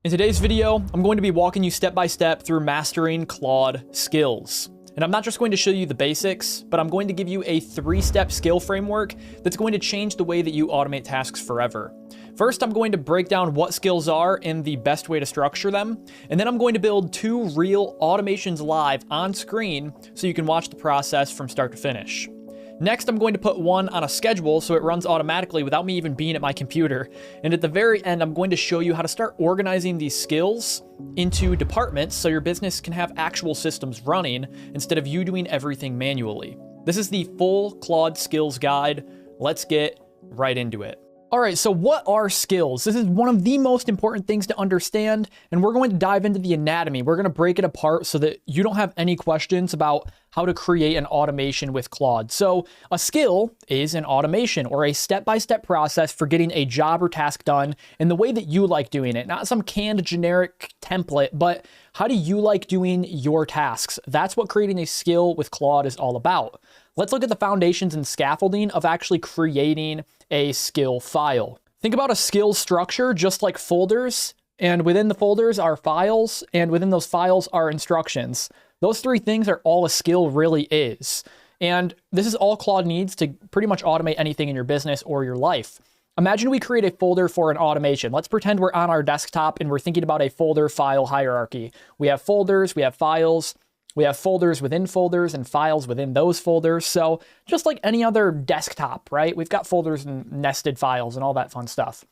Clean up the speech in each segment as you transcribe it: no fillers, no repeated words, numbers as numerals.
In today's video, I'm going to be walking you step by step through mastering Claude skills. And I'm not just going to show you the basics, but I'm going to give you a 3-step skill framework that's going to change the way that you automate tasks forever. First, I'm going to break down what skills are and the best way to structure them. And then I'm going to build 2 real automations live on screen so you can watch the process from start to finish. Next, I'm going to put one on a schedule so it runs automatically without me even being at my computer. And at the very end, I'm going to show you how to start organizing these skills into departments so your business can have actual systems running instead of you doing everything manually. This is the full Claude skills guide. Let's get right into it. All right, so what are skills? This is one of the most important things to understand, and we're going to dive into the anatomy. We're going to break it apart so that you don't have any questions about how to create an automation with Claude. So a skill is an automation or a step-by-step process for getting a job or task done in the way that you like doing it. Not some canned generic template, but how do you like doing your tasks? That's what creating a skill with Claude is all about. Let's look at the foundations and scaffolding of actually creating a skill file. Think about a skill structure just like folders, and within the folders are files, and within those files are instructions. Those 3 things are all a skill really is. And this is all Claude needs to pretty much automate anything in your business or your life. Imagine we create a folder for an automation. Let's pretend we're on our desktop and we're thinking about a folder file hierarchy. We have folders, we have files, we have folders within folders and files within those folders. So just like any other desktop, right? We've got folders and nested files and all that fun stuff.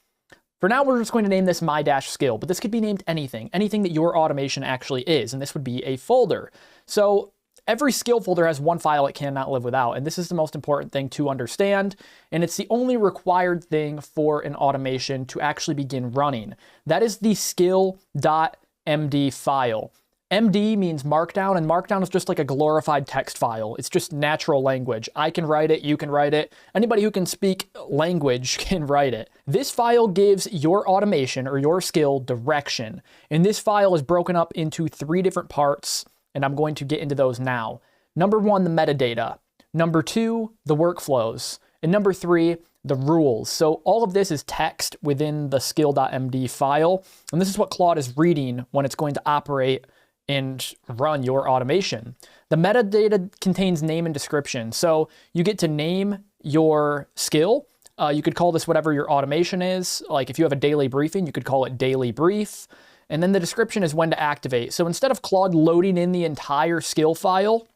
For now, we're just going to name this my-skill, but this could be named anything that your automation actually is, and this would be a folder. So every skill folder has one file it cannot live without, and this is the most important thing to understand, and it's the only required thing for an automation to actually begin running. That is the skill.md file. MD means Markdown, and Markdown is just like a glorified text file. It's just natural language. I can write it, you can write it. Anybody who can speak language can write it. This file gives your automation or your skill direction, and this file is broken up into 3 different parts, and I'm going to get into those now. Number 1, the metadata. Number 2, the workflows. And number 3, the rules. So all of this is text within the skill.md file, and this is what Claude is reading when it's going to operate and run your automation. The metadata contains name and description. So you get to name your skill. You could call this whatever your automation is. Like if you have a daily briefing, you could call it daily brief. And then the description is when to activate. So instead of Claude loading in the entire skill file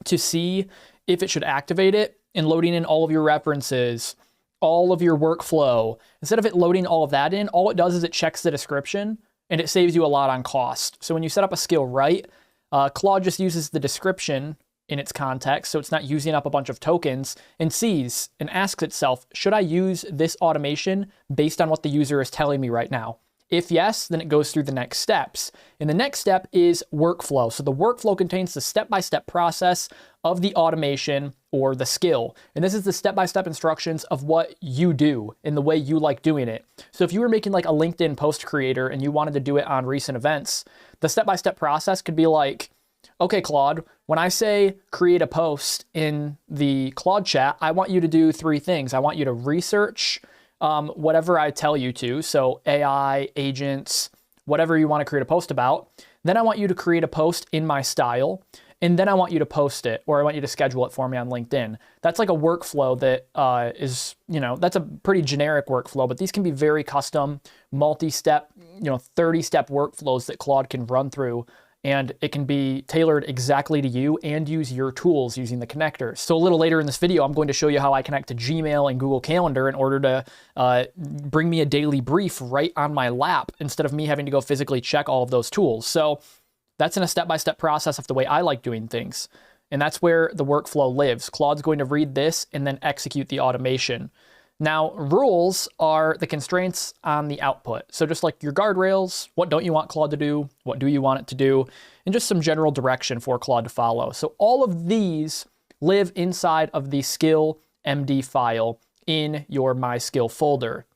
to see if it should activate it and loading in all of your references, all of your workflow, instead of it loading all of that in, all it does is it checks the description, and it saves you a lot on cost. So when you set up a skill right, Claude just uses the description in its context, so it's not using up a bunch of tokens, and sees and asks itself, should I use this automation based on what the user is telling me right now? If yes, then it goes through the next steps. And the next step is workflow. So the workflow contains the step-by-step process of the automation or the skill. And this is the step-by-step instructions of what you do in the way you like doing it. So if you were making like a LinkedIn post creator and you wanted to do it on recent events, the step-by-step process could be like, okay, Claude, when I say create a post in the Claude chat, I want you to do 3 things. I want you to research whatever I tell you to, so AI, agents, whatever you want to create a post about. Then I want you to create a post in my style, and then I want you to post it, or I want you to schedule it for me on LinkedIn. That's like a workflow that is, that's a pretty generic workflow, but these can be very custom, multi-step, 30-step workflows that Claude can run through, and it can be tailored exactly to you and use your tools using the connectors. So a little later in this video, I'm going to show you how I connect to Gmail and Google Calendar in order to bring me a daily brief right on my lap instead of me having to go physically check all of those tools. So that's in a step-by-step process of the way I like doing things. And that's where the workflow lives. Claude's going to read this and then execute the automation. Now, rules are the constraints on the output. So just like your guardrails, what don't you want Claude to do? What do you want it to do? And just some general direction for Claude to follow. So all of these live inside of the skill MD file in your My Skill folder.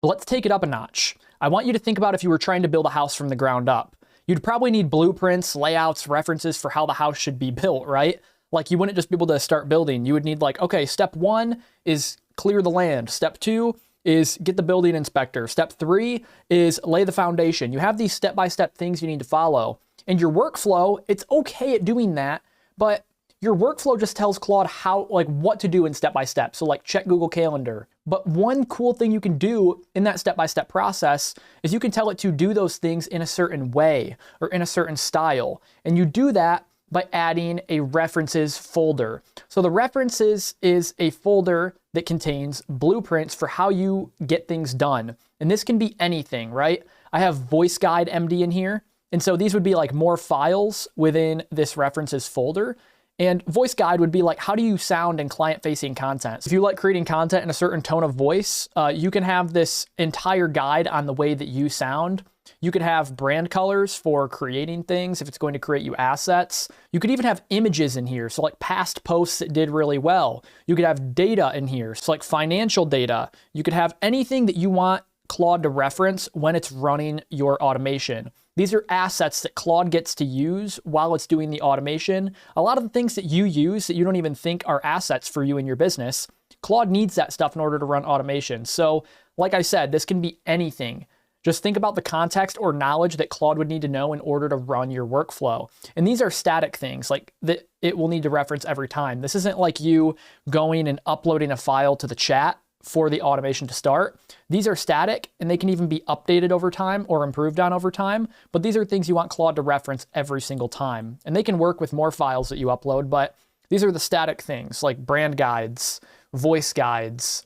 But let's take it up a notch. I want you to think about if you were trying to build a house from the ground up. You'd probably need blueprints, layouts, references for how the house should be built, right? Like you wouldn't just be able to start building. You would need like, okay, step 1 is clear the land. Step 2 is get the building inspector. Step 3 is lay the foundation. You have these step-by-step things you need to follow. And your workflow, it's okay at doing that, but your workflow just tells Claude how, like, what to do in step-by-step. So like check Google Calendar. But one cool thing you can do in that step-by-step process is you can tell it to do those things in a certain way or in a certain style. And you do that by adding a references folder. So the references is a folder that contains blueprints for how you get things done. And this can be anything, right? I have Voice Guide MD in here. And so these would be like more files within this references folder. And Voice Guide would be like, how do you sound in client-facing content? If you like creating content in a certain tone of voice, you can have this entire guide on the way that you sound. You could have brand colors for creating things if it's going to create you assets. You could even have images in here, so like past posts that did really well. You could have data in here, so like financial data. You could have anything that you want Claude to reference when it's running your automation. These are assets that Claude gets to use while it's doing the automation. A lot of the things that you use that you don't even think are assets for you in your business, Claude needs that stuff in order to run automation. So like I said, this can be anything. Just think about the context or knowledge that Claude would need to know in order to run your workflow. And these are static things like that it will need to reference every time. This isn't like you going and uploading a file to the chat for the automation to start. These are static and they can even be updated over time or improved on over time, but these are things you want Claude to reference every single time. And they can work with more files that you upload, but these are the static things like brand guides, voice guides,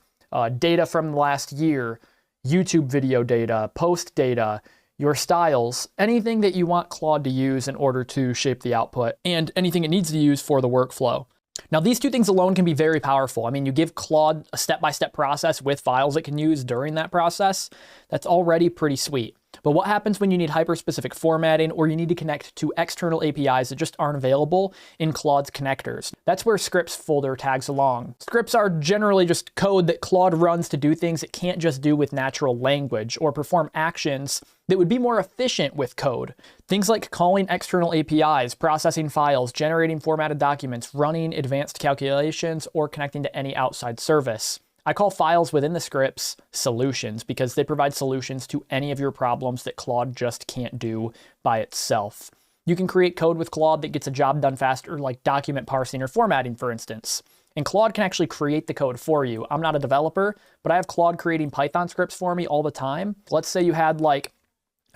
data from the last year, YouTube video data, post data, your styles, anything that you want Claude to use in order to shape the output, and anything it needs to use for the workflow. Now, these two things alone can be very powerful. I mean, you give Claude a step-by-step process with files it can use during that process. That's already pretty sweet. But what happens when you need hyper-specific formatting or you need to connect to external APIs that just aren't available in Claude's connectors? That's where scripts folder tags along. Scripts are generally just code that Claude runs to do things it can't just do with natural language or perform actions that would be more efficient with code. Things like calling external APIs, processing files, generating formatted documents, running advanced calculations, or connecting to any outside service. I call files within the scripts solutions because they provide solutions to any of your problems that Claude just can't do by itself. You can create code with Claude that gets a job done faster, like document parsing or formatting, for instance. And Claude can actually create the code for you. I'm not a developer, but I have Claude creating Python scripts for me all the time. Let's say you had like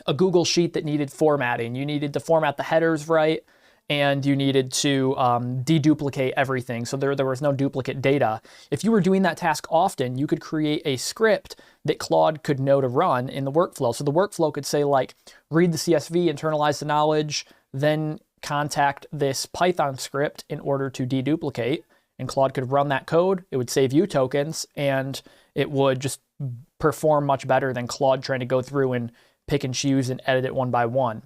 a Google Sheet that needed formatting. You needed to format the headers right, and you needed to deduplicate everything so there was no duplicate data. If you were doing that task often, you could create a script that Claude could know to run in the workflow. So the workflow could say like, read the CSV, internalize the knowledge, then contact this Python script in order to deduplicate, and Claude could run that code. It would save you tokens, and it would just perform much better than Claude trying to go through and pick and choose and edit it one by one.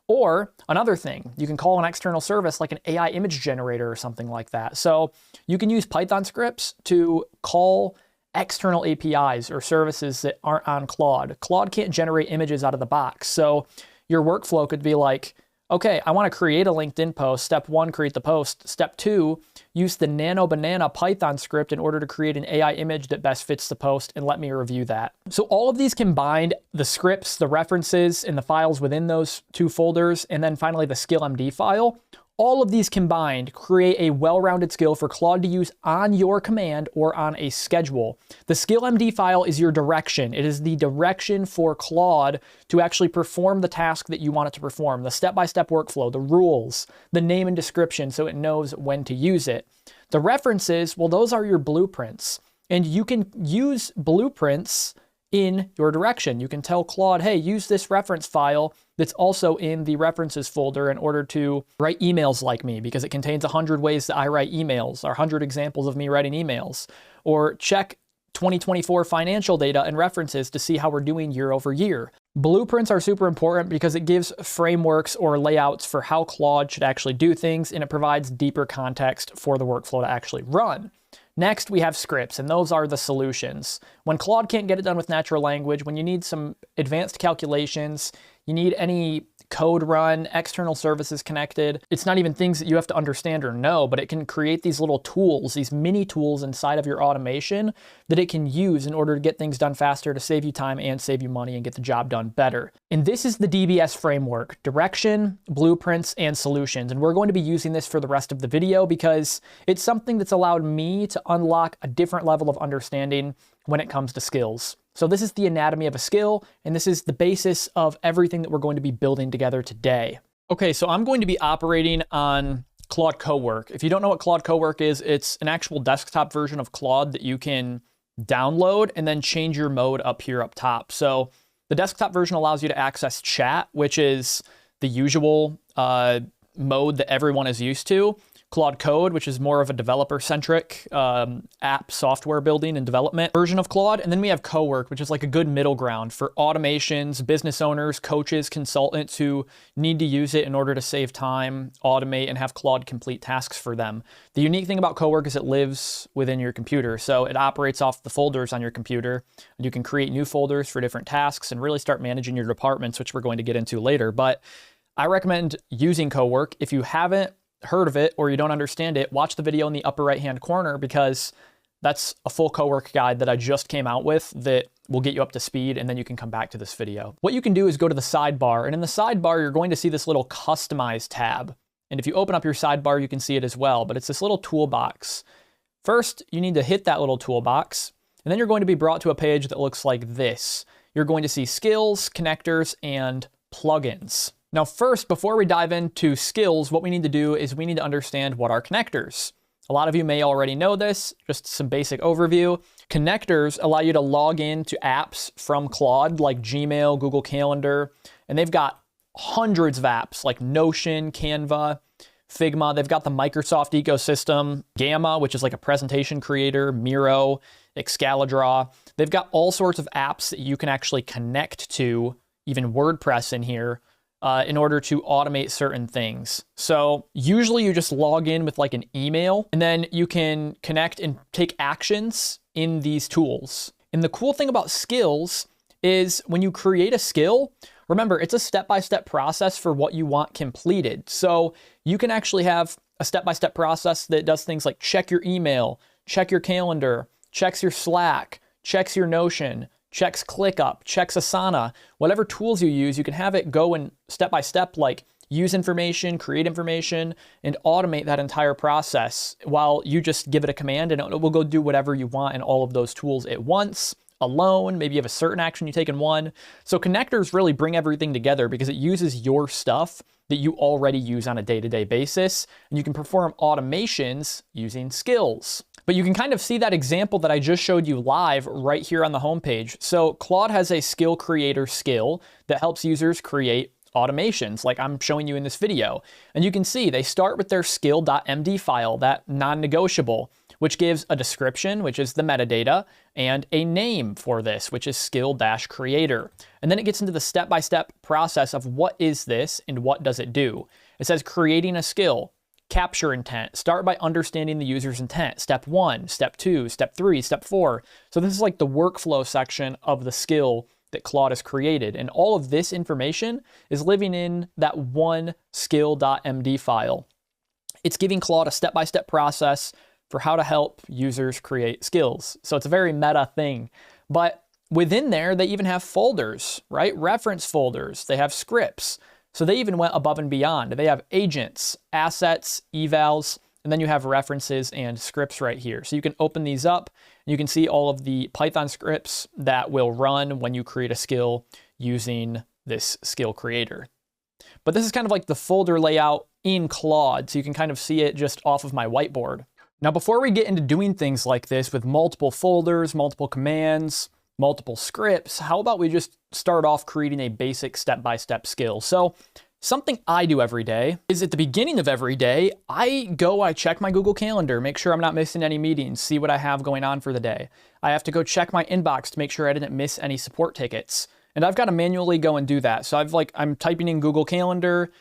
Or another thing, you can call an external service like an AI image generator or something like that. So you can use Python scripts to call external APIs or services that aren't on Claude. Claude can't generate images out of the box. So your workflow could be like, okay, I want to create a LinkedIn post. Step 1, create the post. Step 2, use the Nano Banana Python script in order to create an AI image that best fits the post and let me review that. So all of these combined, the scripts, the references, and the files within those two folders, and then finally the skill.md file, all of these combined create a well-rounded skill for Claude to use on your command or on a schedule. The skill.md file is your direction. It is the direction for Claude to actually perform the task that you want it to perform, the step-by-step workflow, the rules, the name and description so it knows when to use it. The references, well, those are your blueprints. And you can use blueprints in your direction. You can tell Claude, hey, use this reference file that's also in the references folder in order to write emails like me, because it contains 100 ways that I write emails, or 100 examples of me writing emails. Or check 2024 financial data and references to see how we're doing year over year. Blueprints are super important because it gives frameworks or layouts for how Claude should actually do things, and it provides deeper context for the workflow to actually run. Next, we have scripts, and those are the solutions. When Claude can't get it done with natural language, when you need some advanced calculations, you need any code run, external services connected. It's not even things that you have to understand or know, but it can create these little tools, these mini tools inside of your automation that it can use in order to get things done faster, to save you time and save you money and get the job done better. And this is the DBS framework: direction, blueprints, and solutions. And we're going to be using this for the rest of the video because it's something that's allowed me to unlock a different level of understanding when it comes to skills. So this is the anatomy of a skill, and this is the basis of everything that we're going to be building together today. Okay, so I'm going to be operating on Claude Cowork. If you don't know what Claude Cowork is, it's an actual desktop version of Claude that you can download and then change your mode up here up top. So the desktop version allows you to access chat, which is the usual mode that everyone is used to. Claude Code, which is more of a developer-centric app software building and development version of Claude. And then we have Cowork, which is like a good middle ground for automations, business owners, coaches, consultants who need to use it in order to save time, automate, and have Claude complete tasks for them. The unique thing about Cowork is it lives within your computer. So it operates off the folders on your computer. And you can create new folders for different tasks and really start managing your departments, which we're going to get into later. But I recommend using Cowork. If you haven't heard of it or you don't understand it, watch the video in the upper right hand corner, because that's a full Cowork guide that I just came out with that will get you up to speed, and then you can come back to this video. What you can do is go to the sidebar, and in the sidebar you're going to see this little customize tab. And if you open up your sidebar, you can see it as well, but it's this little toolbox. First, you need to hit that little toolbox, and then you're going to be brought to a page that looks like this. You're going to see skills, connectors, and plugins. Now first, before we dive into skills, what we need to do is we need to understand what are connectors. A lot of you may already know this, just some basic overview. Connectors allow you to log in to apps from Claude like Gmail, Google Calendar, and they've got hundreds of apps like Notion, Canva, Figma. They've got the Microsoft ecosystem, Gamma, which is like a presentation creator, Miro, Excalidraw. They've got all sorts of apps that you can actually connect to, even WordPress in here, in order to automate certain things. So usually you just log in with like an email, and then you can connect and take actions in these tools. And the cool thing about skills is when you create a skill, remember, it's a step-by-step process for what you want completed. So you can actually have a step-by-step process that does things like check your email, check your calendar, checks your Slack, checks your Notion, checks ClickUp, checks Asana, whatever tools you use, you can have it go in step by step, like use information, create information, and automate that entire process while you just give it a command and it will go do whatever you want in all of those tools at once, alone. Maybe you have a certain action you take in one. So connectors really bring everything together because it uses your stuff that you already use on a day-to-day basis, and you can perform automations using skills. But you can kind of see that example that I just showed you live right here on the homepage. So Claude has a skill creator skill that helps users create automations like I'm showing you in this video. And you can see they start with their skill.md file, that non-negotiable, which gives a description, which is the metadata, and a name for this, which is skill-creator. And then it gets into the step-by-step process of what is this and what does it do. It says creating a skill. Capture intent. Start by understanding the user's intent. Step 1, step 2, step 3, step 4. So this is like the workflow section of the skill that Claude has created. And all of this information is living in that one skill.md file. It's giving Claude a step-by-step process for how to help users create skills. So it's a very meta thing. But within there, they even have folders, right? Reference folders. They have scripts. So they even went above and beyond. They have agents, assets, evals, and then you have references and scripts right here. So you can open these up, and you can see all of the Python scripts that will run when you create a skill using this skill creator. But this is kind of like the folder layout in Claude, so you can kind of see it just off of my whiteboard. Now, before we get into doing things like this with multiple folders, multiple commands, multiple scripts, how about we just start off creating a basic step-by-step skill? So something I do every day is at the beginning of every day, I check my Google Calendar, make sure I'm not missing any meetings, see what I have going on for the day. I have to go check my inbox to make sure I didn't miss any support tickets. And I've got to manually go and do that. So I'm typing in Google Calendar,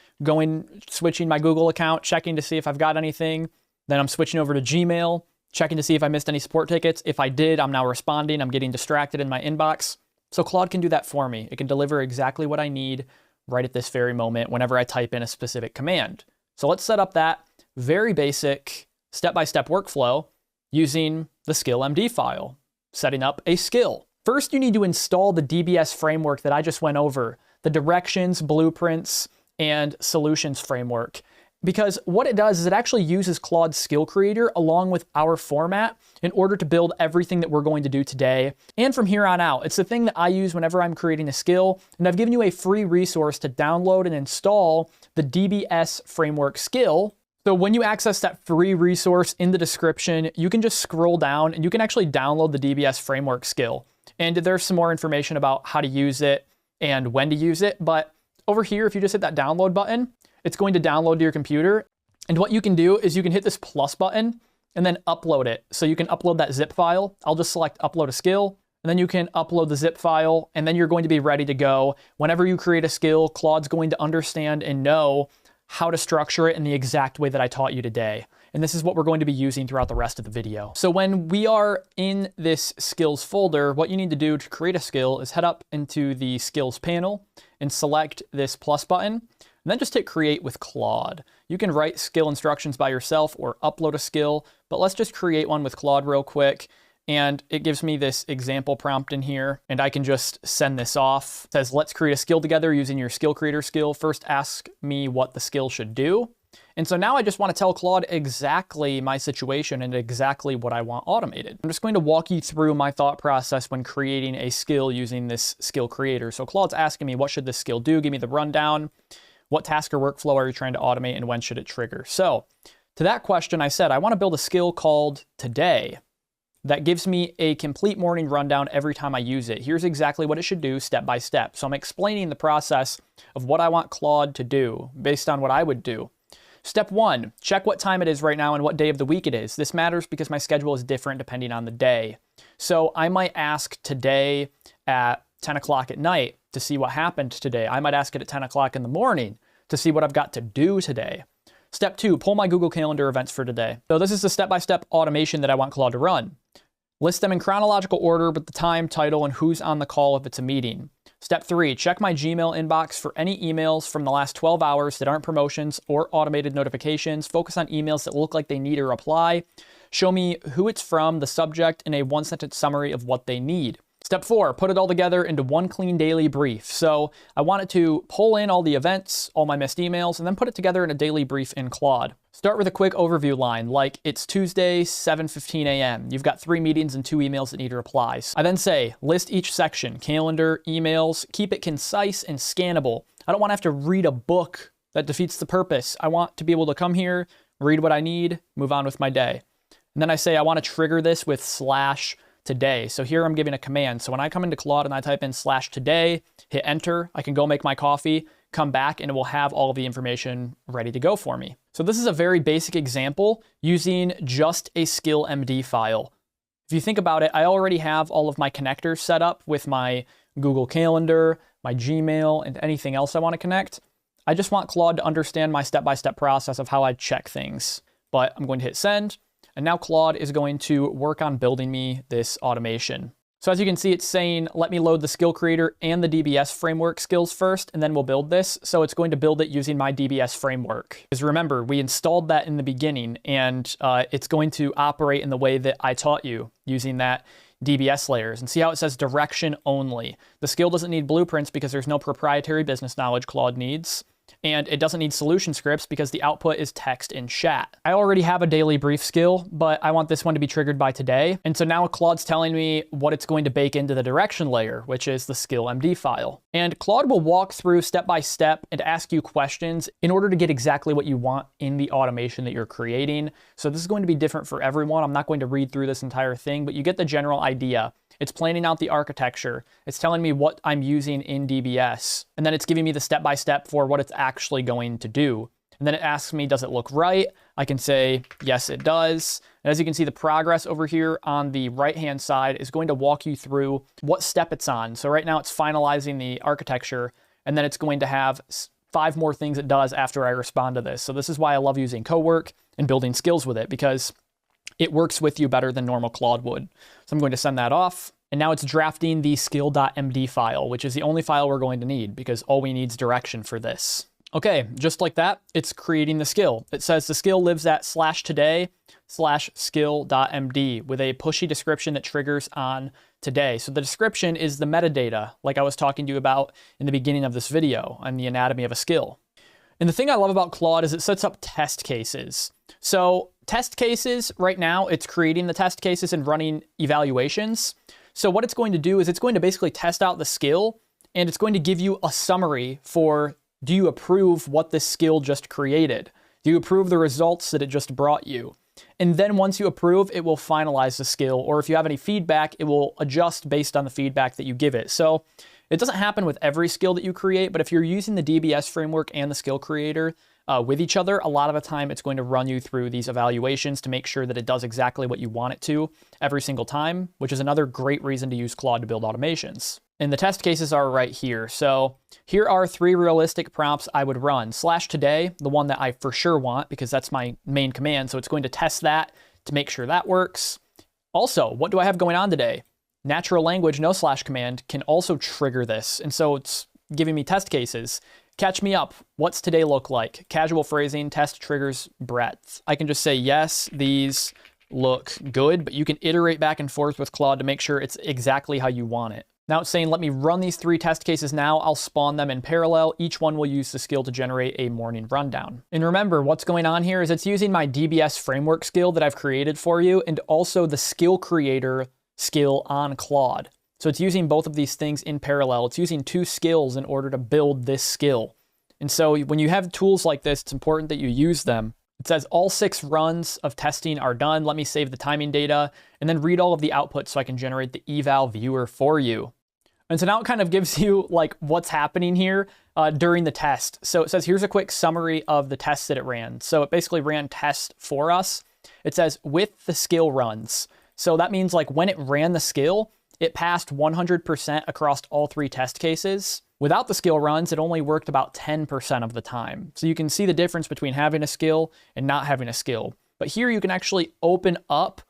switching my Google account, checking to see if I've got anything. Then I'm switching over to Gmail, checking to see if I missed any support tickets. If I did, I'm now responding. I'm getting distracted in my inbox. So Claude can do that for me. It can deliver exactly what I need right at this very moment whenever I type in a specific command. So let's set up that very basic step-by-step workflow using the skill MD file, setting up a skill. First, you need to install the DBS framework that I just went over, the directions, blueprints, and solutions framework. Because what it does is it actually uses Claude's skill creator along with our format in order to build everything that we're going to do today. And from here on out, it's the thing that I use whenever I'm creating a skill. And I've given you a free resource to download and install the DBS framework skill. So when you access that free resource in the description, you can just scroll down and you can actually download the DBS framework skill. And there's some more information about how to use it and when to use it. But over here, if you just hit that download button, it's going to download to your computer. And what you can do is you can hit this plus button and then upload it. So you can upload that zip file. I'll just select upload a skill, and then you can upload the zip file, and then you're going to be ready to go. Whenever you create a skill, Claude's going to understand and know how to structure it in the exact way that I taught you today. And this is what we're going to be using throughout the rest of the video. So when we are in this skills folder, what you need to do to create a skill is head up into the skills panel and select this plus button. And then just hit create with Claude. You can write skill instructions by yourself or upload a skill, but let's just create one with Claude real quick. And it gives me this example prompt in here, and I can just send this off. It says, let's create a skill together using your skill creator skill. First, ask me what the skill should do. And so now I just want to tell Claude exactly my situation and exactly what I want automated. I'm just going to walk you through my thought process when creating a skill using this skill creator. So Claude's asking me, what should this skill do? Give me the rundown. What task or workflow are you trying to automate, and when should it trigger? So to that question, I said, I want to build a skill called today that gives me a complete morning rundown every time I use it. Here's exactly what it should do step by step. So I'm explaining the process of what I want Claude to do based on what I would do. Step 1, check what time it is right now and what day of the week it is. This matters because my schedule is different depending on the day. So I might ask today at 10 o'clock at night to see what happened today. I might ask it at 10 o'clock in the morning to see what I've got to do today. Step 2, pull my Google Calendar events for today. So this is the step-by-step automation that I want Claude to run. List them in chronological order with the time, title, and who's on the call if it's a meeting. Step 3, check my Gmail inbox for any emails from the last 12 hours that aren't promotions or automated notifications. Focus on emails that look like they need a reply. Show me who it's from, the subject, and a one-sentence summary of what they need. Step 4, put it all together into one clean daily brief. So I want it to pull in all the events, all my missed emails, and then put it together in a daily brief in Claude. Start with a quick overview line, like it's Tuesday, 7:15 a.m. You've got 3 meetings and 2 emails that need replies. I then say, list each section, calendar, emails, keep it concise and scannable. I don't want to have to read a book. That defeats the purpose. I want to be able to come here, read what I need, move on with my day. And then I say, I want to trigger this with /today. So here I'm giving a command. So when I come into Claude and I type in /today, hit enter, I can go make my coffee, come back, and it will have all of the information ready to go for me. So this is a very basic example using just a skill MD file. If you think about it, I already have all of my connectors set up with my Google Calendar, my Gmail, and anything else I want to connect. I just want Claude to understand my step-by-step process of how I check things. But I'm going to hit send. And now Claude is going to work on building me this automation. So as you can see, it's saying, let me load the skill creator and the DBS framework skills first, and then we'll build this. So it's going to build it using my DBS framework. Because remember, we installed that in the beginning, and it's going to operate in the way that I taught you using that DBS layers. And see how it says direction only. The skill doesn't need blueprints because there's no proprietary business knowledge Claude needs. And it doesn't need solution scripts because the output is text in chat. I already have a daily brief skill, but I want this one to be triggered by today. And so now Claude's telling me what it's going to bake into the direction layer, which is the skill MD file. And Claude will walk through step by step and ask you questions in order to get exactly what you want in the automation that you're creating. So this is going to be different for everyone. I'm not going to read through this entire thing, but you get the general idea. It's planning out the architecture. It's telling me what I'm using in DBS. And then it's giving me the step-by-step for what it's actually going to do. And then it asks me, does it look right? I can say, yes, it does. And as you can see, the progress over here on the right-hand side is going to walk you through what step it's on. So right now it's finalizing the architecture, and then it's going to have 5 more things it does after I respond to this. So this is why I love using Cowork and building skills with it, because it works with you better than normal Claude would. So I'm going to send that off. And now it's drafting the skill.md file, which is the only file we're going to need because all we need is direction for this. Okay, just like that, it's creating the skill. It says the skill lives at /today/skill.md with a pushy description that triggers on today. So the description is the metadata, like I was talking to you about in the beginning of this video on the anatomy of a skill. And the thing I love about Claude is it sets up test cases. So test cases, right now, it's creating the test cases and running evaluations. So what it's going to do is it's going to basically test out the skill and it's going to give you a summary for, do you approve what this skill just created? Do you approve the results that it just brought you? And then once you approve, it will finalize the skill. Or if you have any feedback, it will adjust based on the feedback that you give it. So it doesn't happen with every skill that you create, but if you're using the DBS framework and the skill creator with each other, a lot of the time it's going to run you through these evaluations to make sure that it does exactly what you want it to every single time, which is another great reason to use Claude to build automations. And the test cases are right here. So here are 3 realistic prompts I would run. /today, the one that I for sure want because that's my main command. So it's going to test that to make sure that works. Also, what do I have going on today? Natural language no / command can also trigger this. And so it's giving me test cases. Catch me up. What's today look like? Casual phrasing, test triggers breadth. I can just say, yes, these look good, but you can iterate back and forth with Claude to make sure it's exactly how you want it. Now it's saying, let me run these 3 test cases now. I'll spawn them in parallel. Each one will use the skill to generate a morning rundown. And remember, what's going on here is it's using my DBS framework skill that I've created for you and also the skill creator skill on Claude. So it's using both of these things in parallel. It's using 2 skills in order to build this skill. And so when you have tools like this, it's important that you use them. It says all 6 runs of testing are done. Let me save the timing data and then read all of the outputs so I can generate the eval viewer for you. And so now it kind of gives you like what's happening here during the test. So it says, here's a quick summary of the tests that it ran. So it basically ran tests for us. It says with the skill runs. So that means like when it ran the skill, it passed 100% across all 3 test cases. Without the skill runs, it only worked about 10% of the time. So you can see the difference between having a skill and not having a skill. But here you can actually open up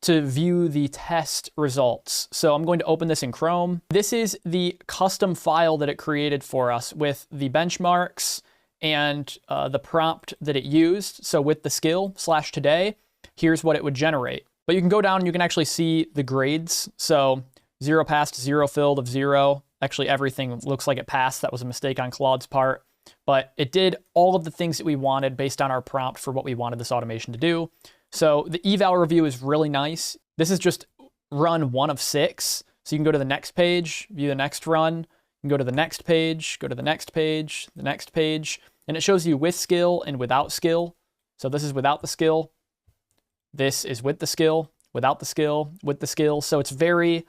to view the test results. So I'm going to open this in Chrome. This is the custom file that it created for us with the benchmarks and the prompt that it used. So with the skill /today, here's what it would generate. But you can go down and you can actually see the grades. So 0 passed, 0 filled of 0. Actually, everything looks like it passed. That was a mistake on Claude's part. But it did all of the things that we wanted based on our prompt for what we wanted this automation to do. So the eval review is really nice. This is just run 1 of 6. So you can go to the next page, view the next run. You can go to the next page, go to the next page, the next page. And it shows you with skill and without skill. So this is without the skill. This is with the skill, without the skill, with the skill. So it's very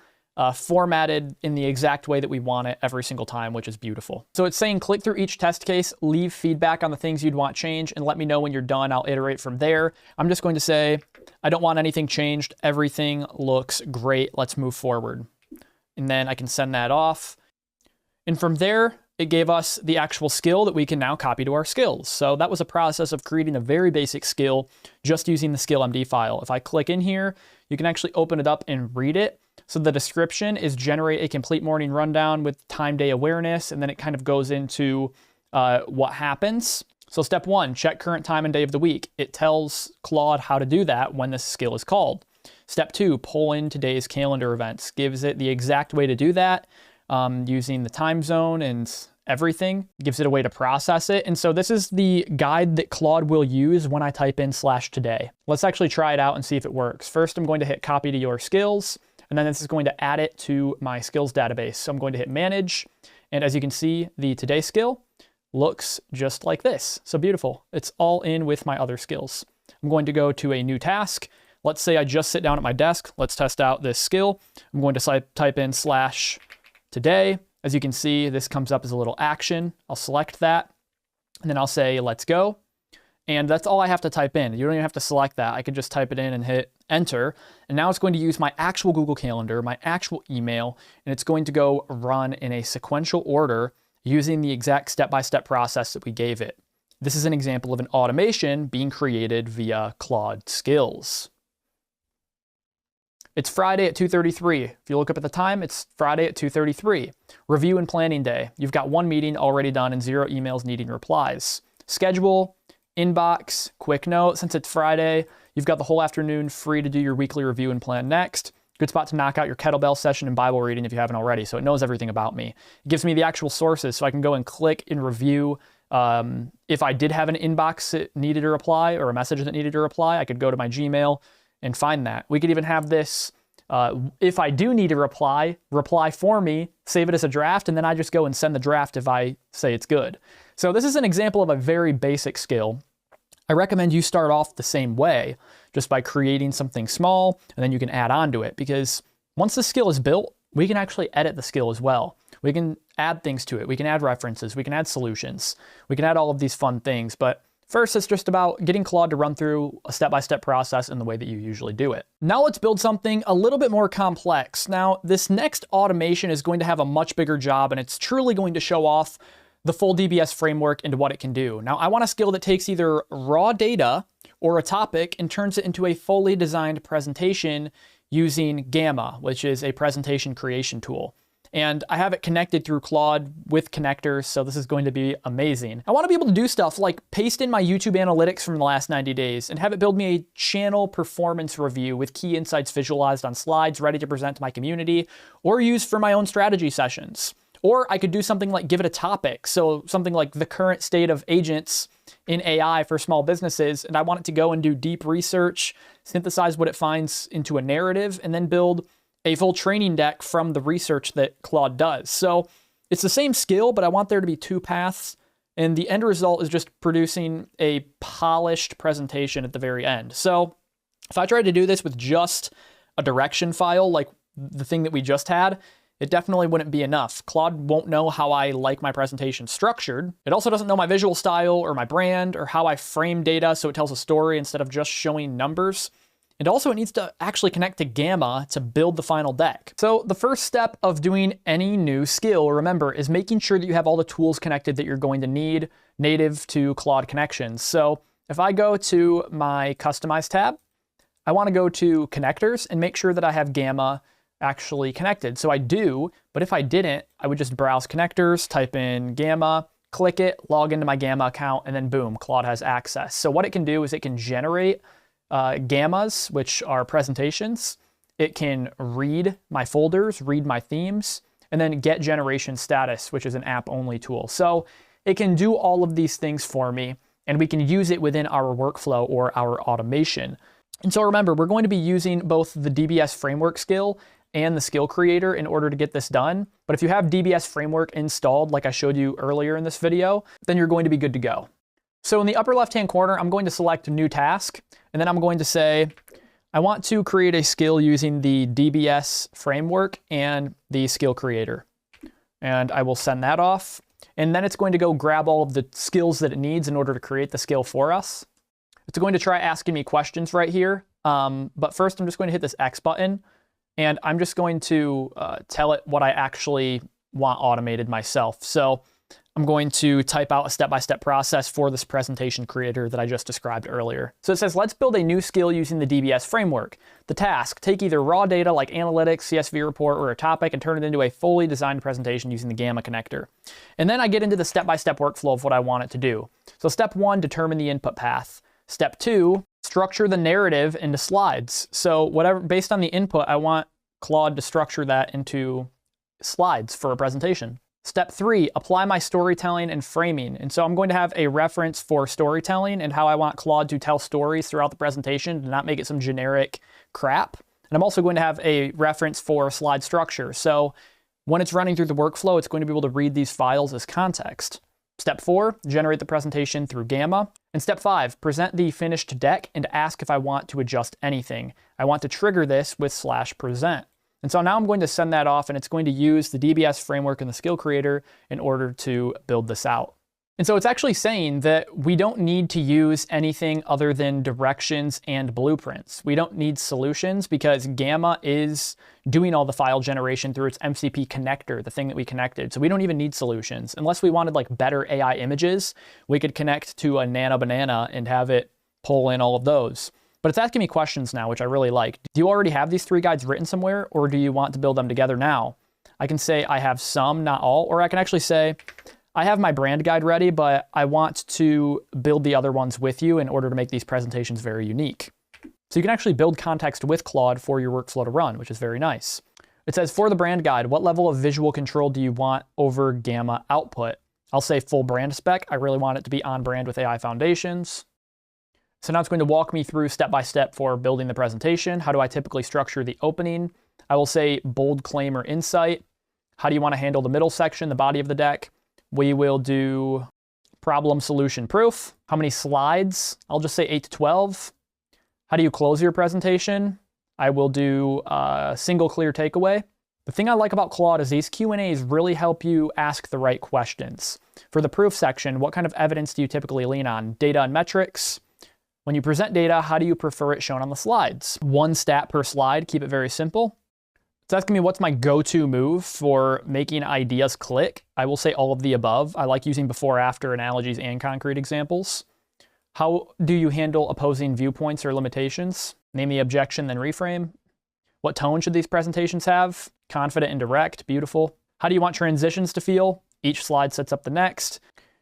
formatted in the exact way that we want it every single time, which is beautiful. So it's saying click through each test case, leave feedback on the things you'd want changed, and let me know when you're done. I'll iterate from there. I'm just going to say, I don't want anything changed. Everything looks great. Let's move forward. And then I can send that off. And from there, it gave us the actual skill that we can now copy to our skills. So that was a process of creating a very basic skill just using the skill MD file. If I click in here, you can actually open it up and read it. So the description is generate a complete morning rundown with time day awareness, and then it kind of goes into what happens. So step 1, check current time and day of the week. It tells Claude how to do that when this skill is called. Step 2, pull in today's calendar events. Gives it the exact way to do that using the time zone and everything. Gives it a way to process it. And so this is the guide that Claude will use when I type in /today. Let's actually try it out and see if it works. First, I'm going to hit copy to your skills. And then this is going to add it to my skills database. So I'm going to hit manage. And as you can see, the today skill looks just like this. So beautiful. It's all in with my other skills. I'm going to go to a new task. Let's say I just sit down at my desk. Let's test out this skill. I'm going to type in /today. As you can see, this comes up as a little action. I'll select that. And then I'll say, let's go. And that's all I have to type in. You don't even have to select that. I could just type it in and hit enter. And now it's going to use my actual Google Calendar, my actual email, and it's going to go run in a sequential order using the exact step-by-step process that we gave it. This is an example of an automation being created via Claude Skills. It's Friday at 2:33. If you look up at the time, it's Friday at 2:33. Review and planning day. You've got 1 meeting already done and 0 emails needing replies. Schedule, inbox, quick note. Since it's Friday, you've got the whole afternoon free to do your weekly review and plan next. Good spot to knock out your kettlebell session and Bible reading if you haven't already, so it knows everything about me. It gives me the actual sources, so I can go and click and review. If I did have an inbox that needed a reply or a message that needed a reply, I could go to my Gmail and find that. We could even have this, if I do need a reply for me, save it as a draft, and then I just go and send the draft if I say it's good. So this is an example of a very basic skill. I recommend you start off the same way, just by creating something small, and then you can add on to it, because once the skill is built, we can actually edit the skill as well. We can add things to it. We can add references. We can add solutions. We can add all of these fun things. But first, it's just about getting Claude to run through a step-by-step process in the way that you usually do it. Now let's build something a little bit more complex. Now, this next automation is going to have a much bigger job, and it's truly going to show off the full DBS framework into what it can do. Now, I want a skill that takes either raw data or a topic and turns it into a fully designed presentation using Gamma, which is a presentation creation tool. And I have it connected through Claude with connectors, so this is going to be amazing. I want to be able to do stuff like paste in my YouTube analytics from the last 90 days and have it build me a channel performance review with key insights visualized on slides ready to present to my community or use for my own strategy sessions. Or I could do something like give it a topic. So something like the current state of agents in AI for small businesses. And I want it to go and do deep research, synthesize what it finds into a narrative, and then build a full training deck from the research that Claude does. So it's the same skill, but I want there to be 2 paths. And the end result is just producing a polished presentation at the very end. So if I tried to do this with just a direction file, like the thing that we just had, it definitely wouldn't be enough. Claude won't know how I like my presentation structured. It also doesn't know my visual style or my brand or how I frame data so it tells a story instead of just showing numbers. And also it needs to actually connect to Gamma to build the final deck. So the first step of doing any new skill, remember, is making sure that you have all the tools connected that you're going to need native to Claude connections. So if I go to my Customize tab, I want to go to Connectors and make sure that I have Gamma actually connected. So I do, but if I didn't, I would just browse connectors, type in Gamma, click it, log into my Gamma account, and then boom, Claude has access. So what it can do is it can generate Gammas, which are presentations. It can read my folders, read my themes, and then get generation status, which is an app-only tool. So it can do all of these things for me, and we can use it within our workflow or our automation. And so remember, we're going to be using both the DBS framework skill and the skill creator in order to get this done. But if you have DBS framework installed, like I showed you earlier in this video, then you're going to be good to go. So in the upper left-hand corner, I'm going to select new task, and then I'm going to say, I want to create a skill using the DBS framework and the skill creator. And I will send that off. And then it's going to go grab all of the skills that it needs in order to create the skill for us. It's going to try asking me questions right here. But first I'm just going to hit this X button. And I'm just going to tell it what I actually want automated myself. So I'm going to type out a step-by-step process for this presentation creator that I just described earlier. So it says, let's build a new skill using the DBS framework. The task, take either raw data like analytics, CSV report, or a topic and turn it into a fully designed presentation using the Gamma connector. And then I get into the step-by-step workflow of what I want it to do. So step 1, determine the input path. Step 2, structure the narrative into slides. So whatever, based on the input, I want Claude to structure that into slides for a presentation. Step 3, apply my storytelling and framing. And so I'm going to have a reference for storytelling and how I want Claude to tell stories throughout the presentation to not make it some generic crap. And I'm also going to have a reference for slide structure. So when it's running through the workflow, it's going to be able to read these files as context. Step 4, generate the presentation through Gamma. And step 5, present the finished deck and ask if I want to adjust anything. I want to trigger this with /present. And so now I'm going to send that off, and it's going to use the DBS framework and the skill creator in order to build this out. And so it's actually saying that we don't need to use anything other than directions and blueprints. We don't need solutions because Gamma is doing all the file generation through its MCP connector, the thing that we connected. So we don't even need solutions. Unless we wanted like better AI images, we could connect to a Nano Banana and have it pull in all of those. But it's asking me questions now, which I really like. Do you already have these 3 guides written somewhere, or do you want to build them together now? I can say I have some, not all, or I can actually say I have my brand guide ready, but I want to build the other ones with you in order to make these presentations very unique. So you can actually build context with Claude for your workflow to run, which is very nice. It says, for the brand guide, what level of visual control do you want over gamma output? I'll say full brand spec. I really want it to be on brand with AI Foundations. So now it's going to walk me through step by step for building the presentation. How do I typically structure the opening? I will say bold claim or insight. How do you want to handle the middle section, the body of the deck? We will do problem, solution, proof. How many slides? I'll just say 8 to 12. How do you close your presentation? I will do a single clear takeaway. The thing I like about Claude is these Q&As really help you ask the right questions. For the proof section, what kind of evidence do you typically lean on? Data and metrics. When you present data, how do you prefer it shown on the slides? 1 stat per slide, keep it very simple. It's asking me what's my go-to move for making ideas click. I will say all of the above. I like using before-after analogies and concrete examples. How do you handle opposing viewpoints or limitations? Name the objection, then reframe. What tone should these presentations have? Confident and direct, beautiful. How do you want transitions to feel? Each slide sets up the next.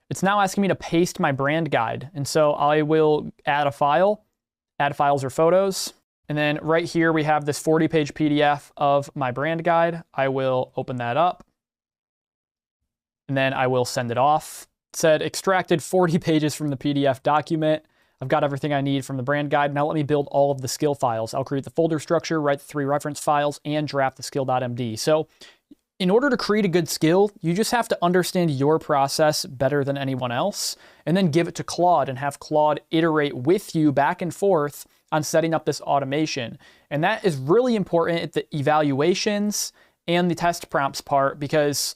It's now asking me to paste my brand guide. And so I will add a file, add files or photos. And then right here, we have this 40-page PDF of my brand guide. I will open that up. And then I will send it off. It said extracted 40 pages from the PDF document. I've got everything I need from the brand guide. Now let me build all of the skill files. I'll create the folder structure, write the 3 reference files, and draft the skill.md. So in order to create a good skill, you just have to understand your process better than anyone else, and then give it to Claude and have Claude iterate with you back and forth on setting up this automation. And that is really important at the evaluations and the test prompts part, because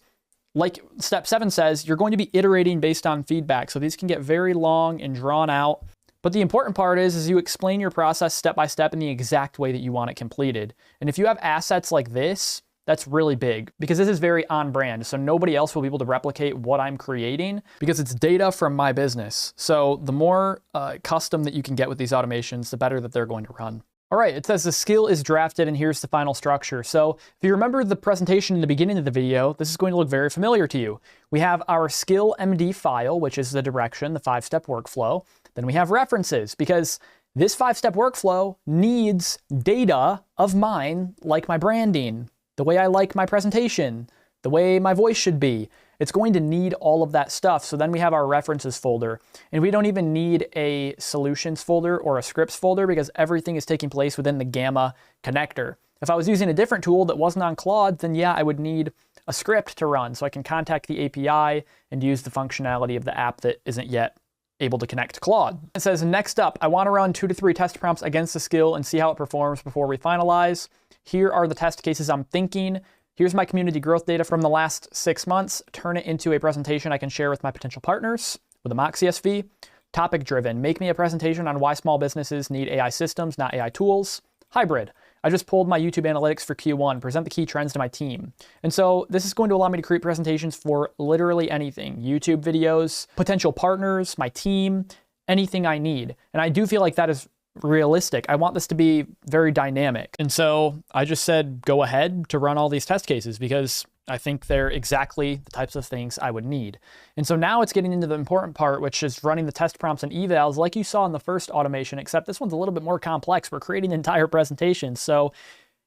like step 7 says, you're going to be iterating based on feedback. So these can get very long and drawn out. But the important part is you explain your process step by step in the exact way that you want it completed. And if you have assets like this, that's really big, because this is very on brand. So nobody else will be able to replicate what I'm creating because it's data from my business. So the more custom that you can get with these automations, the better that they're going to run. All right, it says the skill is drafted and here's the final structure. So if you remember the presentation in the beginning of the video, this is going to look very familiar to you. We have our skill MD file, which is the direction, the 5-step workflow. Then we have references, because this 5-step workflow needs data of mine, like my branding, the way I like my presentation, the way my voice should be. It's going to need all of that stuff. So then we have our references folder, and we don't even need a solutions folder or a scripts folder because everything is taking place within the Gamma connector. If I was using a different tool that wasn't on Claude, then yeah, I would need a script to run so I can contact the API and use the functionality of the app that isn't yet able to connect to Claude. It says, next up, I want to run 2 to 3 test prompts against the skill and see how it performs before we finalize. Here are the test cases I'm thinking. Here's my community growth data from the last 6 months. Turn it into a presentation I can share with my potential partners with a mock CSV. Topic driven, make me a presentation on why small businesses need AI systems, not AI tools. Hybrid, I just pulled my YouTube analytics for Q1, present the key trends to my team. And so this is going to allow me to create presentations for literally anything, YouTube videos, potential partners, my team, anything I need. And I do feel like that is realistic. I want this to be very dynamic. And so I just said, go ahead to run all these test cases because I think they're exactly the types of things I would need. And so now it's getting into the important part, which is running the test prompts and evals like you saw in the first automation, except this one's a little bit more complex. We're creating entire presentations. So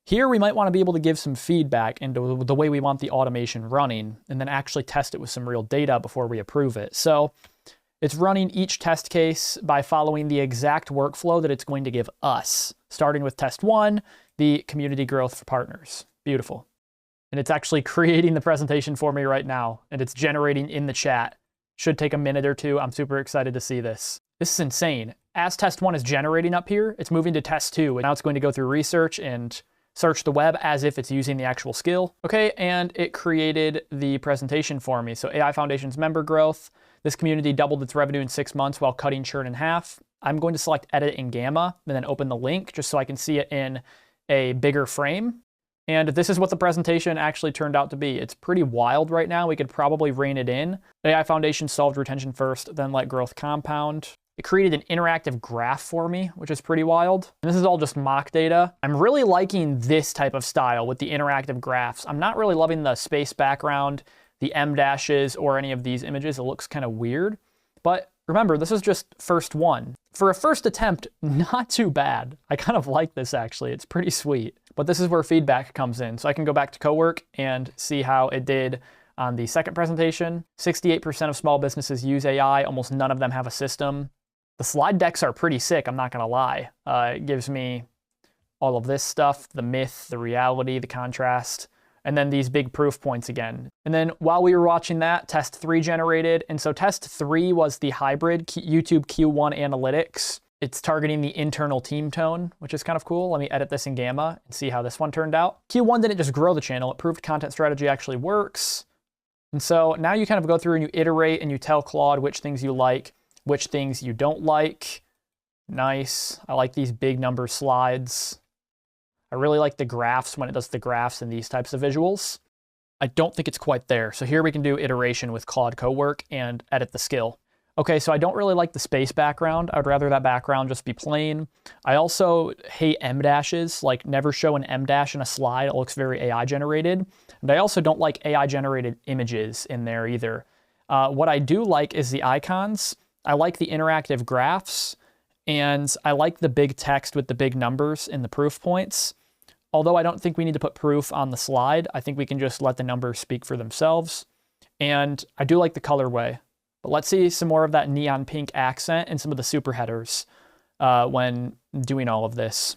here we might want to be able to give some feedback into the way we want the automation running and then actually test it with some real data before we approve it. So it's running each test case by following the exact workflow that it's going to give us, starting with test 1, the community growth for partners. Beautiful. And it's actually creating the presentation for me right now, and it's generating in the chat. Should take a minute or 2. I'm super excited to see this. This is insane. As test 1 is generating up here, it's moving to test 2, and now it's going to go through research and search the web as if it's using the actual skill. Okay, and it created the presentation for me. So AI Foundation's member growth. This community doubled its revenue in 6 months while cutting churn in half. I'm going to select edit in Gamma and then open the link just so I can see it in a bigger frame. And this is what the presentation actually turned out to be. It's pretty wild right now. We could probably rein it in. AI Foundation solved retention first, then let growth compound. It created an interactive graph for me, which is pretty wild. And this is all just mock data. I'm really liking this type of style with the interactive graphs. I'm not really loving the space background, the M dashes, or any of these images. It looks kind of weird. But remember, this is just first one. For a first attempt, not too bad. I kind of like this actually. It's pretty sweet. But this is where feedback comes in. So I can go back to cowork and see how it did on the second presentation. 68% of small businesses use AI. Almost none of them have a system. The slide decks are pretty sick, I'm not gonna lie. It gives me all of this stuff, the myth, the reality, the contrast, and then these big proof points again. And then while we were watching that, test 3 generated. And so test 3 was the hybrid YouTube Q1 analytics. It's targeting the internal team tone, which is kind of cool. Let me edit this in Gamma and see how this one turned out. Q1 didn't just grow the channel, it proved content strategy actually works. And so now you kind of go through and you iterate and you tell Claude which things you like, which things you don't like. Nice. I like these big number slides. I really like the graphs when it does the graphs and these types of visuals. I don't think it's quite there. So here we can do iteration with Claude Cowork and edit the skill. Okay, so I don't really like the space background. I would rather that background just be plain. I also hate M dashes, like never show an M dash in a slide. It looks very AI generated. And I also don't like AI generated images in there either. What I do like is the icons. I like the interactive graphs, and I like the big text with the big numbers in the proof points. Although I don't think we need to put proof on the slide, I think we can just let the numbers speak for themselves. And I do like the colorway, but let's see some more of that neon pink accent and some of the super headers when doing all of this.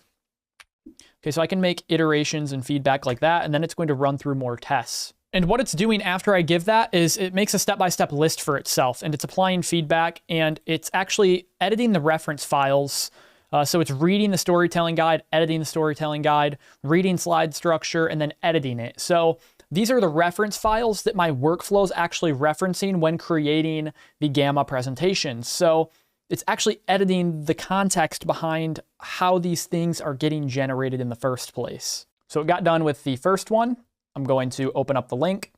Okay, so I can make iterations and feedback like that, and then it's going to run through more tests. And what it's doing after I give that is it makes a step-by-step list for itself, and it's applying feedback, and it's actually editing the reference files. So it's reading the storytelling guide, editing the storytelling guide, reading slide structure, and then editing it. So these are the reference files that my workflow is actually referencing when creating the Gamma presentations. So it's actually editing the context behind how these things are getting generated in the first place. So it got done with the first one. I'm going to open up the link.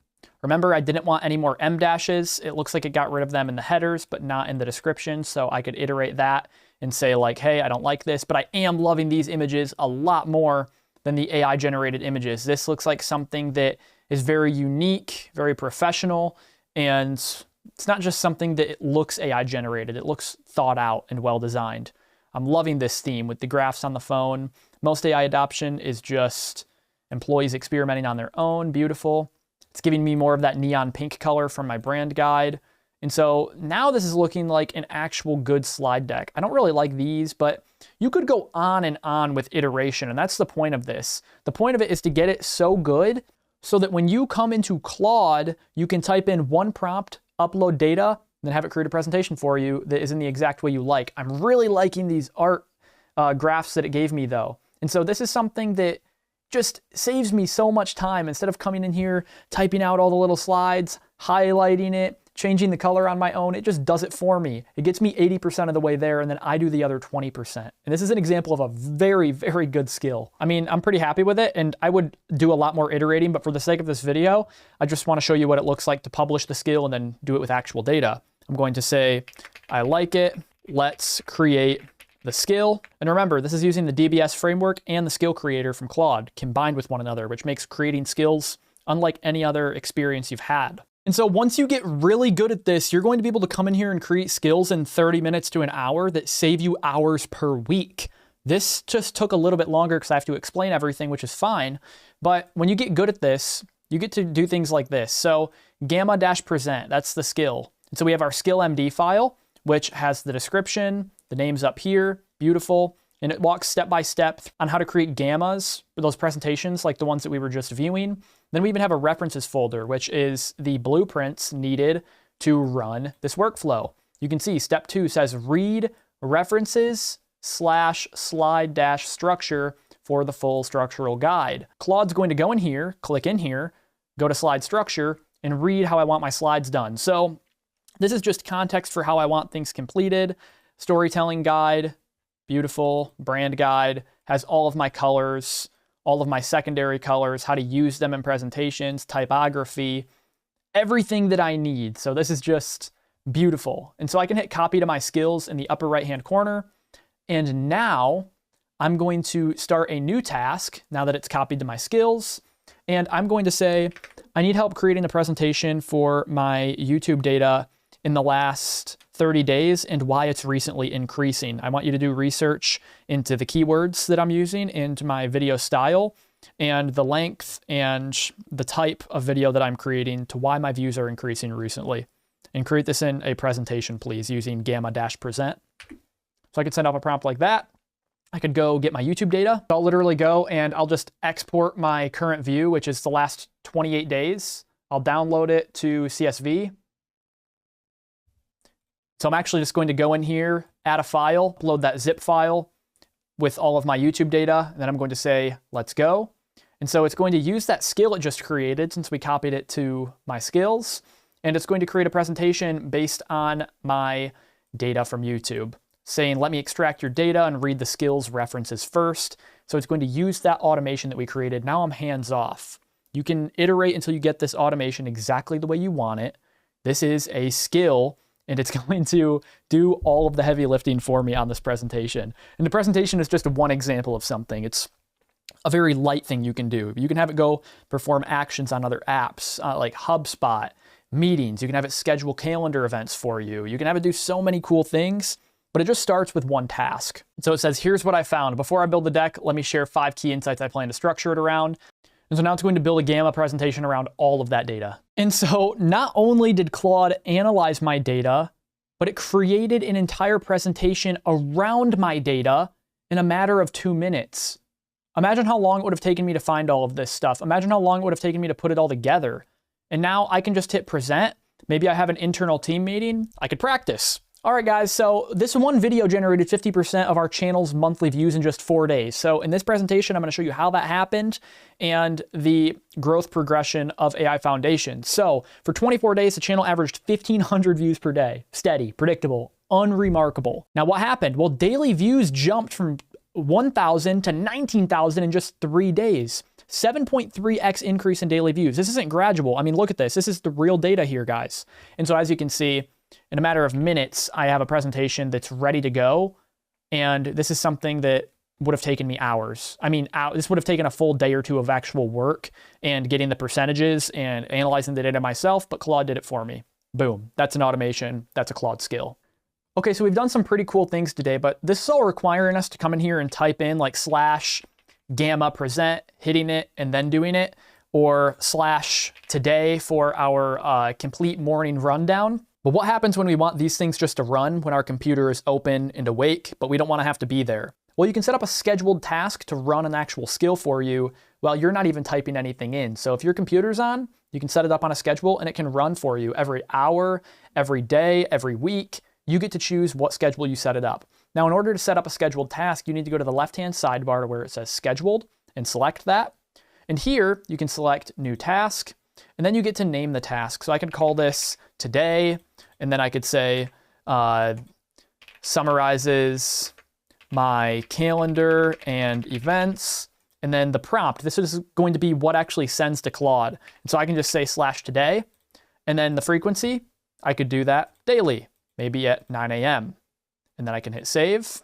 Remember, I didn't want any more M dashes. It looks like it got rid of them in the headers, but not in the description. So I could iterate that and say like, hey, I don't like this, but I am loving these images a lot more than the AI generated images. This looks like something that is very unique, very professional, and it's not just something that it looks AI generated. It looks thought out and well designed. I'm loving this theme with the graphs on the phone. Most AI adoption is just employees experimenting on their own. Beautiful. It's giving me more of that neon pink color from my brand guide. And so now this is looking like an actual good slide deck. I don't really like these, but you could go on and on with iteration, and that's the point of this. The point of it is to get it so good so that when you come into Claude, you can type in one prompt, upload data, and then have it create a presentation for you that is in the exact way you like. I'm really liking these art graphs that it gave me though. And so this is something that just saves me so much time. Instead of coming in here, typing out all the little slides, highlighting it, changing the color on my own, it just does it for me. It gets me 80% of the way there, and then I do the other 20%. And this is an example of a very, very good skill. I mean, I'm pretty happy with it, and I would do a lot more iterating, but for the sake of this video, I just want to show you what it looks like to publish the skill and then do it with actual data. I'm going to say, I like it. Let's create the skill. And remember, this is using the DBS framework and the skill creator from Claude combined with one another, which makes creating skills unlike any other experience you've had. And so once you get really good at this, you're going to be able to come in here and create skills in 30 minutes to an hour that save you hours per week. This just took a little bit longer because I have to explain everything, which is fine. But when you get good at this, you get to do things like this. So gamma-present, that's the skill. And so we have our skill MD file, which has the description, the names up here, beautiful. And it walks step by step on how to create gammas for those presentations like the ones that we were just viewing. Then we even have a references folder, which is the blueprints needed to run this workflow. You can see step 2 says read references / slide - structure for the full structural guide. Claude's going to go in here, click in here, go to slide structure, and read how I want my slides done. So this is just context for how I want things completed. Storytelling guide, beautiful. Brand guide has all of my colors, all of my secondary colors, how to use them in presentations, typography, everything that I need. So this is just Beautiful. And so I can hit copy to my skills in the upper right-hand corner. And now I'm going to start a new task now that it's copied to my skills. And I'm going to say, I need help creating a presentation for my YouTube data in the last 30 days and why it's recently increasing. I want you to do research into the keywords that I'm using, into my video style, and the length and the type of video that I'm creating to why my views are increasing recently. And create this in a presentation, please, using gamma-present. So I could send off a prompt like that. I could go get my YouTube data. I'll literally go and I'll just export my current view, which is the last 28 days. I'll download it to CSV. So I'm actually just going to go in here, add a file, upload that zip file with all of my YouTube data, and then I'm going to say, let's go. And so it's going to use that skill it just created since we copied it to my skills, and it's going to create a presentation based on my data from YouTube, saying, let me extract your data and read the skills references first. So it's going to use that automation that we created. Now I'm hands off. You can iterate until you get this automation exactly the way you want it. This is a skill, and it's going to do all of the heavy lifting for me on this presentation. And the presentation is just one example of something. It's a very light thing you can do. You can have it go perform actions on other apps like HubSpot, meetings. You can have it schedule calendar events for you. You can have it do so many cool things, but it just starts with one task. So it says, here's what I found. Before I build the deck, let me share 5 key insights I plan to structure it around. And so now it's going to build a Gamma presentation around all of that data. And so not only did Claude analyze my data, but it created an entire presentation around my data in a matter of 2 minutes. Imagine how long it would have taken me to find all of this stuff. Imagine how long it would have taken me to put it all together. And now I can just hit present. Maybe I have an internal team meeting. I could practice. All right, guys, so this one video generated 50% of our channel's monthly views in just 4 days. So in this presentation, I'm going to show you how that happened and the growth progression of AI Foundation. So for 24 days, the channel averaged 1,500 views per day. Steady, predictable, unremarkable. Now, what happened? Well, daily views jumped from 1,000 to 19,000 in just 3 days. 7.3x increase in daily views. This isn't gradual. I mean, look at this. This is the real data here, guys. And so as you can see, in a matter of minutes, I have a presentation that's ready to go. And this is something that would have taken me hours. I mean, this would have taken a full day or 2 of actual work and getting the percentages and analyzing the data myself, but Claude did it for me. Boom. That's an automation. That's a Claude skill. Okay, so we've done some pretty cool things today, but this is all requiring us to come in here and type in like /gamma present, hitting it and then doing it, or /today for our complete morning rundown. But what happens when we want these things just to run when our computer is open and awake, but we don't want to have to be there? Well, you can set up a scheduled task to run an actual skill for you while you're not even typing anything in. So if your computer's on, you can set it up on a schedule and it can run for you every hour, every day, every week. You get to choose what schedule you set it up. Now, in order to set up a scheduled task, you need to go to the left-hand sidebar to where it says scheduled and select that. And here you can select new task, and then you get to name the task. So I can call this today, and then I could say summarizes my calendar and events, and then the prompt. This is going to be what actually sends to Claude. And so I can just say /today, and then the frequency, I could do that daily, maybe at 9 a.m. And then I can hit save.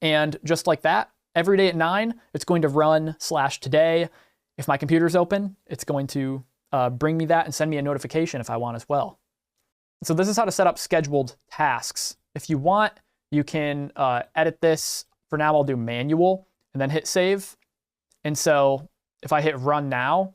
And just like that, every day at 9, it's going to run /today. If my computer's open, it's going to bring me that and send me a notification if I want as well. So this is how to set up scheduled tasks. If you want, you can edit this. For now, I'll do manual and then hit save. And so if I hit run now,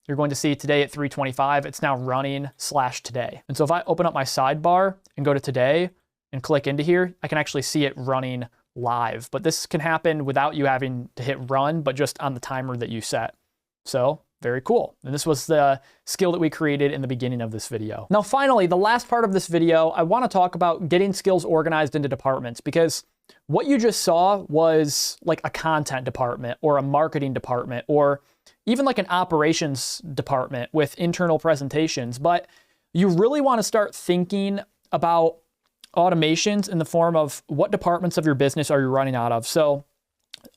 you're going to see today at 3:25, it's now running /today. And so if I open up my sidebar and go to today and click into here, I can actually see it running live. But this can happen without you having to hit run, but just on the timer that you set. So very cool. And this was the skill that we created in the beginning of this video. Now, finally, the last part of this video, I want to talk about getting skills organized into departments, because what you just saw was like a content department or a marketing department or even like an operations department with internal presentations. But you really want to start thinking about automations in the form of what departments of your business are you running out of. So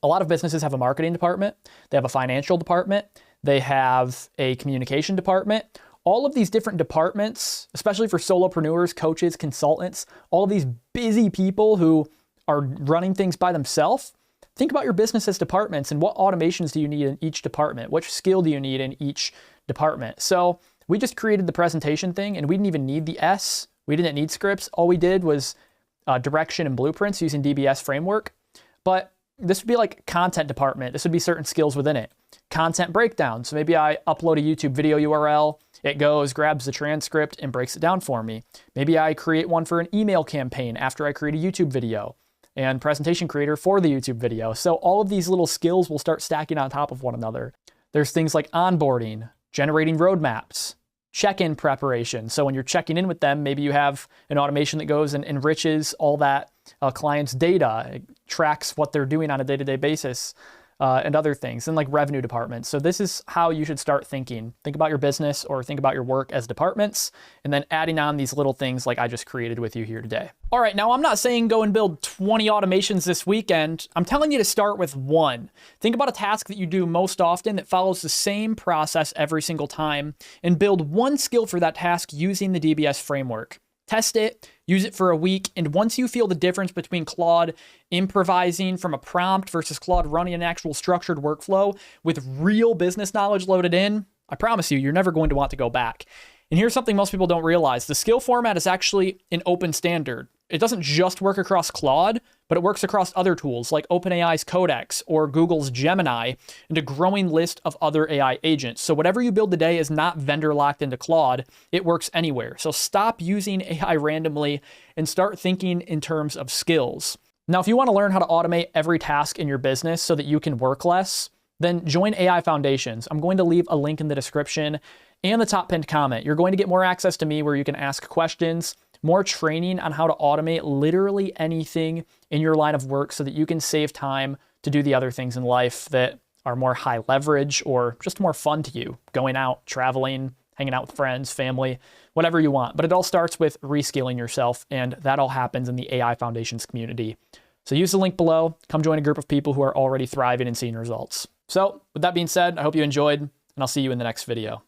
a lot of businesses have a marketing department, they have a financial department, they have a communication department, all of these different departments, especially for solopreneurs, coaches, consultants, all of these busy people who are running things by themselves, think about your business as departments and what automations do you need in each department? Which skill do you need in each department? So we just created the presentation thing and we didn't even need the S. We didn't need scripts. All we did was direction and blueprints using DBS framework. But this would be like content department. This would be certain skills within it. Content breakdown. So maybe I upload a YouTube video URL. It goes, grabs the transcript and breaks it down for me. Maybe I create one for an email campaign after I create a YouTube video, and presentation creator for the YouTube video. So all of these little skills will start stacking on top of one another. There's things like onboarding, generating roadmaps, check-in preparation. So when you're checking in with them, maybe you have an automation that goes and enriches all that client's data, it tracks what they're doing on a day-to-day basis, and other things, and like revenue departments. So this is how you should start thinking. Think about your business or think about your work as departments, and then adding on these little things like I just created with you here today. All right, now I'm not saying go and build 20 automations this weekend. I'm telling you to start with one. Think about a task that you do most often that follows the same process every single time, and build one skill for that task using the DBS framework. Test it, use it for a week, and once you feel the difference between Claude improvising from a prompt versus Claude running an actual structured workflow with real business knowledge loaded in, I promise you, you're never going to want to go back. And here's something most people don't realize. The skill format is actually an open standard. It doesn't just work across Claude, but it works across other tools like OpenAI's Codex or Google's Gemini and a growing list of other AI agents. So whatever you build today is not vendor locked into Claude. It works anywhere. So stop using AI randomly and start thinking in terms of skills. Now, if you want to learn how to automate every task in your business so that you can work less, then join AI Foundations. I'm going to leave a link in the description and the top pinned comment. You're going to get more access to me where you can ask questions, more training on how to automate literally anything in your line of work so that you can save time to do the other things in life that are more high leverage or just more fun to you. Going out, traveling, hanging out with friends, family, whatever you want. But it all starts with reskilling yourself, and that all happens in the AI Foundations community. So use the link below, come join a group of people who are already thriving and seeing results. So with that being said, I hope you enjoyed, and I'll see you in the next video.